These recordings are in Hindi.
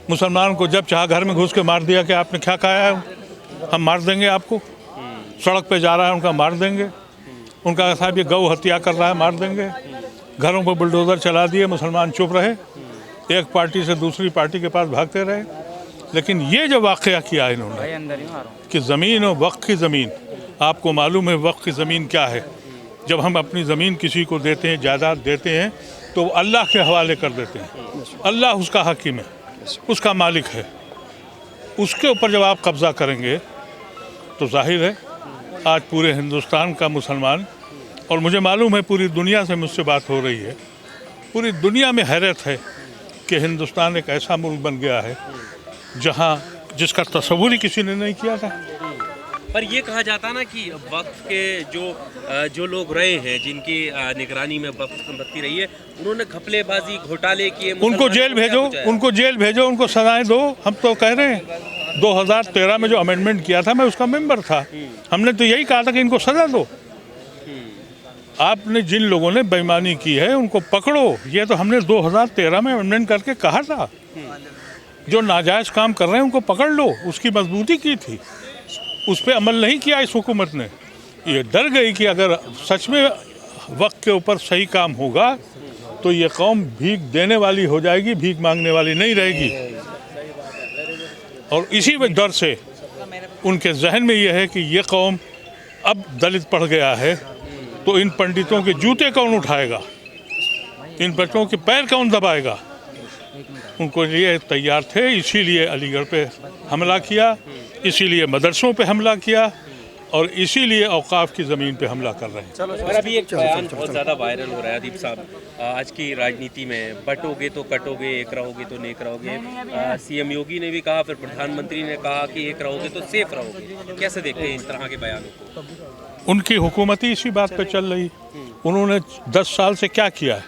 मुसलमान को जब चाहा घर में घुस के मार दिया कि आपने क्या खाया है, हम मार देंगे आपको। सड़क पे जा रहा है उनका मार देंगे, उनका साहब ये गौ हत्या कर रहा है मार देंगे। घरों पर बुलडोज़र चला दिए, मुसलमान चुप रहे, एक पार्टी से दूसरी पार्टी के पास भागते रहे। लेकिन ये जो वाक़या किया इन्होंने कि ज़मीन और वक्फ की ज़मीन, आपको मालूम है वक्फ की ज़मीन क्या है? जब हम अपनी ज़मीन किसी को देते हैं, जायदाद देते हैं, तो अल्लाह के हवाले कर देते हैं। अल्लाह उसका हाकिम है, उसका मालिक है। उसके ऊपर जब आप कब्ज़ा करेंगे तो जाहिर है आज पूरे हिंदुस्तान का मुसलमान, और मुझे मालूम है पूरी दुनिया से मुझसे बात हो रही है, पूरी दुनिया में हैरत है कि हिंदुस्तान एक ऐसा मुल्क बन गया है जहां जिसका तस्वुर ही किसी ने नहीं किया था। पर ये कहा जाता ना कि वक्फ के जो लोग रहे हैं, जिनकी निगरानी में वक्फ संपत्ति रही है, उन्होंने घपलेबाजी घोटाले किए, उनको जेल भेजो, उनको जेल भेजो, उनको सजाएं दो। हम तो कह रहे हैं 2013 में जो अमेंडमेंट किया था, मैं उसका मेंबर था, हमने तो यही कहा था कि इनको सजा दो। आपने जिन लोगों ने बेईमानी की है उनको पकड़ो, ये तो हमने 2013 में अमेंडमेंट करके कहा था। जो नाजायज़ काम कर रहे हैं उनको पकड़ लो, उसकी मजबूती की थी, उस पर अमल नहीं किया इस हुकूमत ने। ये डर गई कि अगर सच में वक्त के ऊपर सही काम होगा तो ये कौम भीख देने वाली हो जाएगी, भीख मांगने वाली नहीं रहेगी। और इसी डर से उनके जहन में ये है कि ये कौम अब दलित पड़ गया है तो इन पंडितों के जूते कौन उठाएगा, इन बच्चों के पैर कौन दबाएगा। उनको लिए तैयार थे, इसीलिए अलीगढ़ पे हमला किया, इसीलिए मदरसों पे हमला किया, और इसीलिए औकाफ की ज़मीन पे हमला कर रहे हैं। और अभी एक बयान बहुत ज़्यादा वायरल हो रहा है अदीब साहब, आज की राजनीति में बटोगे तो कटोगे, एक रहोगे तो नेक रहोगे। सीएम योगी ने भी कहा, फिर प्रधानमंत्री ने कहा कि एक रहोगे तो सेफ रहोगे। कैसे देखते हैं इन तरह के बयानों को? उनकी हुकूमत ही इसी बात पे चल रही। उन्होंने 10 साल से क्या किया है?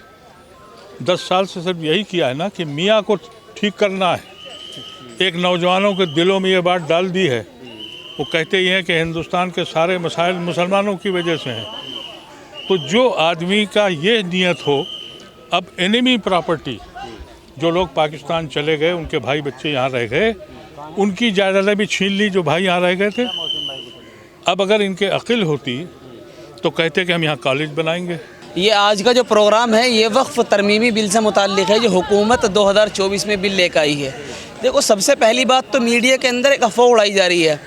10 साल से सिर्फ यही किया है ना कि मियाँ को ठीक करना है। एक नौजवानों के दिलों में ये बात डाल दी है, वो कहते ही हैं कि हिंदुस्तान के सारे मसाइल मुसलमानों की वजह से हैं। तो जो आदमी का ये नियत हो, अब एनिमी प्रॉपर्टी, जो लोग पाकिस्तान चले गए, उनके भाई बच्चे यहाँ रह गए, उनकी जायदादें भी छीन ली जो भाई यहाँ रह गए थे। अब अगर इनके अक्ल होती तो कहते कि हम यहाँ कॉलेज बनाएंगे। ये आज का जो प्रोग्राम है ये वक्फ तरमीमी बिल से मुताल्लिक़ है, जो हुकूमत 2024 में बिल लेकर आई है। देखो, सबसे पहली बात तो मीडिया के अंदर एक अफवाह उड़ाई जा रही है,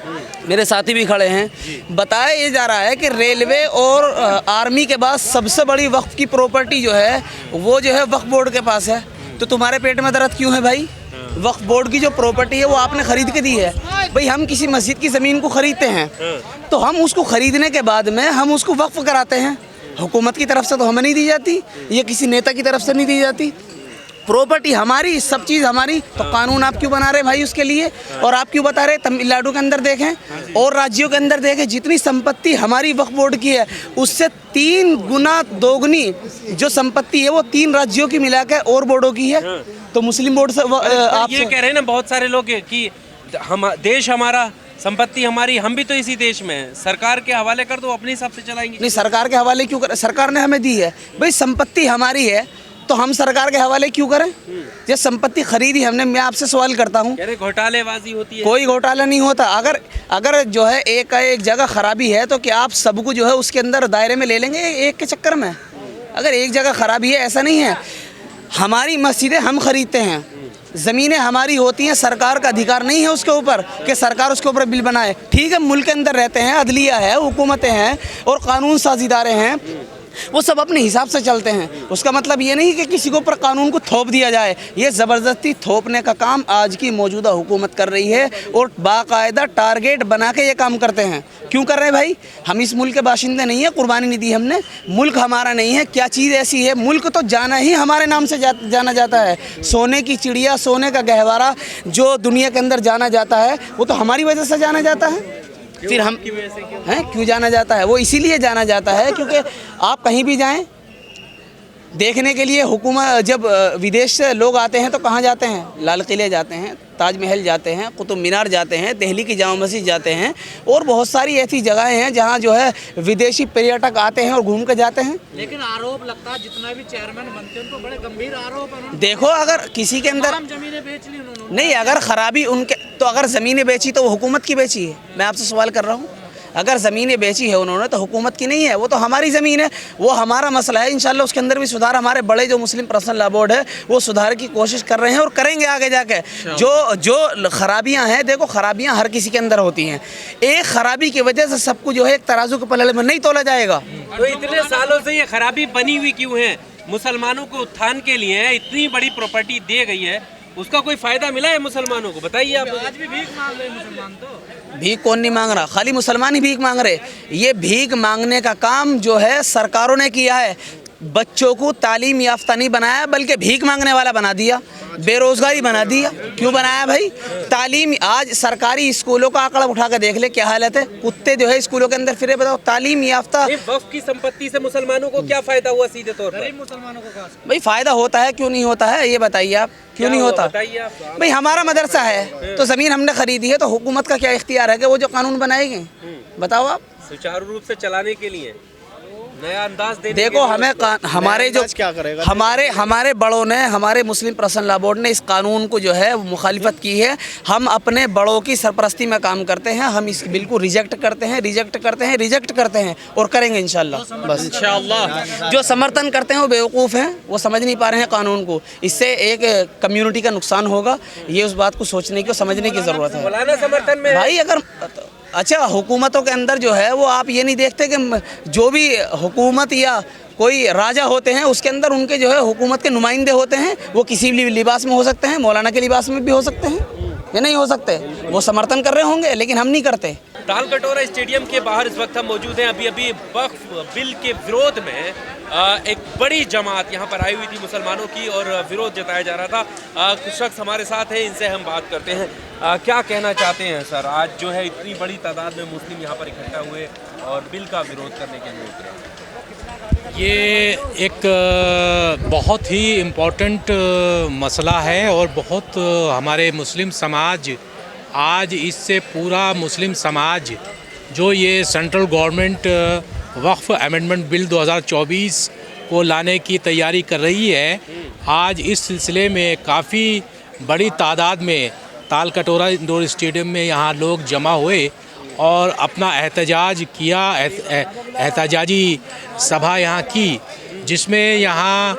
मेरे साथी भी खड़े हैं, बताया ये जा रहा है कि रेलवे और आर्मी के बाद सबसे बड़ी वक्फ की प्रॉपर्टी जो है वो जो है वक्फ बोर्ड के पास है। तो तुम्हारे पेट में दर्द क्यों है भाई? वक्फ बोर्ड की जो प्रॉपर्टी है वो आपने ख़रीद के दी है। भाई, हम किसी मस्जिद की ज़मीन को ख़रीदते हैं तो हम उसको ख़रीदने के बाद में हम उसको वक्फ कराते हैं। हुकूमत की तरफ से तो हमें नहीं दी जाती, ये किसी नेता की तरफ से नहीं दी जाती। प्रॉपर्टी हमारी, सब चीज़ हमारी, तो कानून आप क्यों बना रहे भाई उसके लिए? और आप क्यों बता रहे? तमिलनाडु के अंदर देखें और राज्यों के अंदर देखें, जितनी संपत्ति हमारी वक्फ बोर्ड की है उससे 3 गुना दोगुनी जो संपत्ति है वो 3 राज्यों की मिलाकर और बोर्डों की है। तो मुस्लिम बोर्ड से आप ये कह रहे हैं ना बहुत सारे लोग कि हम देश हमारा, संपत्ति हमारी, हम भी तो इसी देश में हैं, सरकार के हवाले कर दो, अपने हिसाब से चलाएंगे। नहीं, सरकार के हवाले क्यों करें? सरकार ने हमें दी है भाई, संपत्ति हमारी है तो हम सरकार के हवाले क्यों करें? ये संपत्ति खरीदी हमने। मैं आपसे सवाल करता हूँ, घोटालेबाजी होती है? कोई घोटाला नहीं होता। अगर जो है एक जगह खराबी है तो क्या आप सबको जो है उसके अंदर दायरे में ले लेंगे एक के चक्कर में? अगर एक जगह खराबी है, ऐसा नहीं है। हमारी मस्जिदें हम खरीदते हैं, ज़मीनें हमारी होती हैं, सरकार का अधिकार नहीं है उसके ऊपर कि सरकार उसके ऊपर बिल बनाए। ठीक है, मुल्क के अंदर रहते हैं, अदलिया है, हुकूमतें हैं और कानून साज इदारे हैं, वो सब अपने हिसाब से चलते हैं। उसका मतलब ये नहीं कि किसी के ऊपर कानून को थोप दिया जाए। ये ज़बरदस्ती थोपने का काम आज की मौजूदा हुकूमत कर रही है और बाकायदा टारगेट बना के ये काम करते हैं। क्यों कर रहे हैं भाई? हम इस मुल्क के बाशिंदे नहीं है, कुर्बानी नहीं दी हमने, मुल्क हमारा नहीं है। क्या चीज़ ऐसी है? मुल्क तो जाना ही हमारे नाम से जाना जाता है। सोने की चिड़िया, सोने का गहवारा जो दुनिया के अंदर जाना जाता है वो तो हमारी वजह से जाना जाता है। फिर हम क्यों जाना जाता है? वो इसीलिए जाना जाता है क्योंकि आप कहीं भी जाएं देखने के लिए, हुकूमत जब विदेश से लोग आते हैं तो कहाँ जाते हैं? लाल किले जाते हैं, ताजमहल जाते हैं, कुतुब मीनार जाते हैं, दिल्ली की जामा मस्जिद जाते हैं और बहुत सारी ऐसी जगहें हैं जहाँ जो है विदेशी पर्यटक आते हैं और घूम कर जाते हैं। लेकिन आरोप लगता है जितना भी चेयरमैन बनते हैं उनको बड़े गंभीर आरोप है। देखो, अगर किसी के अंदर जमीनें बेच ली उन्होंने, नहीं, अगर खराबी उनके, तो अगर ज़मीनें बेची तो वो हुकूमत की बेची है। मैं आपसे सवाल कर रहा हूँ, अगर ज़मीनें बेची है उन्होंने तो हुकूमत की नहीं है, वो तो हमारी ज़मीन है, वो हमारा मसला है। इंशाल्लाह उसके अंदर भी सुधार, हमारे बड़े जो मुस्लिम पर्सनल लॉ बोर्ड है वो सुधार की कोशिश कर रहे हैं और करेंगे आगे जाके। जो खराबियाँ हैं, देखो खराबियाँ हर किसी के अंदर होती हैं, एक खराबी की वजह से सब कुछ जो है एक तराजू के पलड़े में नहीं तोला जाएगा। तो इतने सालों से ये खराबी बनी हुई क्यों है? मुसलमानों को उत्थान के लिए इतनी बड़ी प्रॉपर्टी दी गई है, उसका कोई फायदा मिला है मुसलमानों को? बताइए आप। आज भी भीख मांग रहे हैं मुसलमान तो। भीख कौन नहीं मांग रहा, खाली मुसलमान ही भीख मांग रहे। ये भीख मांगने का काम जो है सरकारों ने किया है, बच्चों को तालीम याफ्ता नहीं बनाया बल्कि भीख मांगने वाला बना दिया, बेरोजगारी बना दिया। क्यों बनाया भाई? तालीम, आज सरकारी स्कूलों का आंकड़ा उठा कर देख ले क्या हालत है, कुत्ते जो है स्कूलों के अंदर फिरे। बताओ तालीम याफ्ता। वक्फ की संपत्ति से मुसलमानों को क्या फायदा हुआ सीधे तौर पर? मुसलमानों को खास भाई फ़ायदा होता है, क्यों नहीं होता है ये बताइए आप, क्यों नहीं होता? बताइए आप। भाई हमारा मदरसा है तो ज़मीन हमने खरीदी है, तो हुकूमत का क्या इख्तियार है कि वो जो कानून बनाएंगे? बताओ आप। सुचारू रूप से चलाने के लिए नया अंदाज देने देखो के लिए हमें हमारे जो क्या करेगा? हमारे बड़ों ने, हमारे मुस्लिम पर्सनल लॉ बोर्ड ने इस कानून को जो है मुखालिफत की है। हम अपने बड़ों की सरपरस्ती में काम करते हैं, हम इस बिल्कुल रिजेक्ट करते हैं और करेंगे इंशाल्लाह। बस इंशाल्लाह। जो समर्थन करते हैं वो बेवकूफ़ हैं, वो समझ नहीं पा रहे हैं कानून को। इससे एक कम्युनिटी का नुकसान होगा, ये उस बात को सोचने की, समझने की ज़रूरत है। मौलाना समर्थन में भाई अगर अच्छा हुकूमतों के अंदर जो है वो आप ये नहीं देखते कि जो भी हुकूमत या कोई राजा होते हैं उसके अंदर उनके जो है हुकूमत के नुमाइंदे होते हैं, वो किसी भी लिबास में हो सकते हैं, मौलाना के लिबास में भी हो सकते हैं, ये नहीं हो सकते। वो समर्थन कर रहे होंगे लेकिन हम नहीं करते। तालकटोरा स्टेडियम के बाहर इस वक्त हम मौजूद हैं। अभी वक्फ बिल के विरोध में एक बड़ी जमात यहाँ पर आई हुई थी मुसलमानों की और विरोध जताया जा रहा था। कुछ शख्स हमारे साथ हैं, इनसे हम बात करते हैं। क्या कहना चाहते हैं सर? आज जो है इतनी बड़ी तादाद में मुस्लिम यहाँ पर इकट्ठा हुए और बिल का विरोध करने के लिए उतरे। ये एक बहुत ही इम्पोर्टेंट मसला है और बहुत हमारे मुस्लिम समाज आज इससे पूरा मुस्लिम समाज जो ये सेंट्रल गवर्नमेंट वक्फ अमेंडमेंट बिल 2024 को लाने की तैयारी कर रही है, आज इस सिलसिले में काफ़ी बड़ी तादाद में तालकटोरा इंडोर स्टेडियम में यहाँ लोग जमा हुए और अपना एहतजाज किया, एहतजाजी सभा यहाँ की, जिसमें यहाँ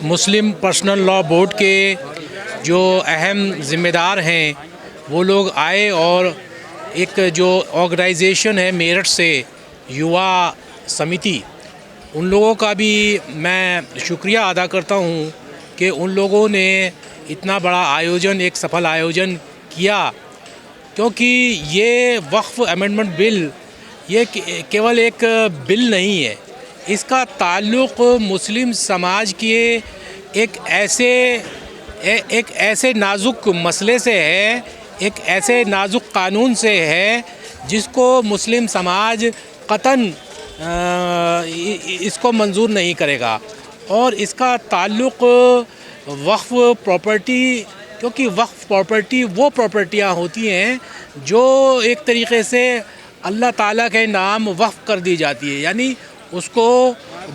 मुस्लिम पर्सनल लॉ बोर्ड के जो अहम ज़िम्मेदार हैं वो लोग आए और एक जो ऑर्गेनाइजेशन है मेरठ से युवा समिति, उन लोगों का भी मैं शुक्रिया अदा करता हूँ कि उन लोगों ने इतना बड़ा आयोजन, एक सफल आयोजन किया। क्योंकि ये वक्फ अमेंडमेंट बिल ये केवल एक बिल नहीं है, इसका ताल्लुक़ मुस्लिम समाज के एक ऐसे नाजुक मसले से है, एक ऐसे नाजुक कानून से है जिसको मुस्लिम समाज कतन इसको मंजूर नहीं करेगा। और इसका ताल्लुक़ वक्फ प्रॉपर्टी, क्योंकि वक्फ प्रॉपर्टी वो प्रॉपर्टियाँ होती हैं जो एक तरीक़े से अल्लाह ताला के नाम वक्फ कर दी जाती है, यानी उसको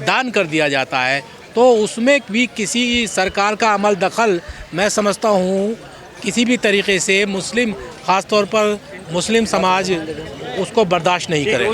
दान कर दिया जाता है। तो उसमें भी किसी सरकार का अमल दखल मैं समझता हूँ किसी भी तरीक़े से मुस्लिम, ख़ास तौर पर मुस्लिम समाज उसको बर्दाश्त नहीं करेगा।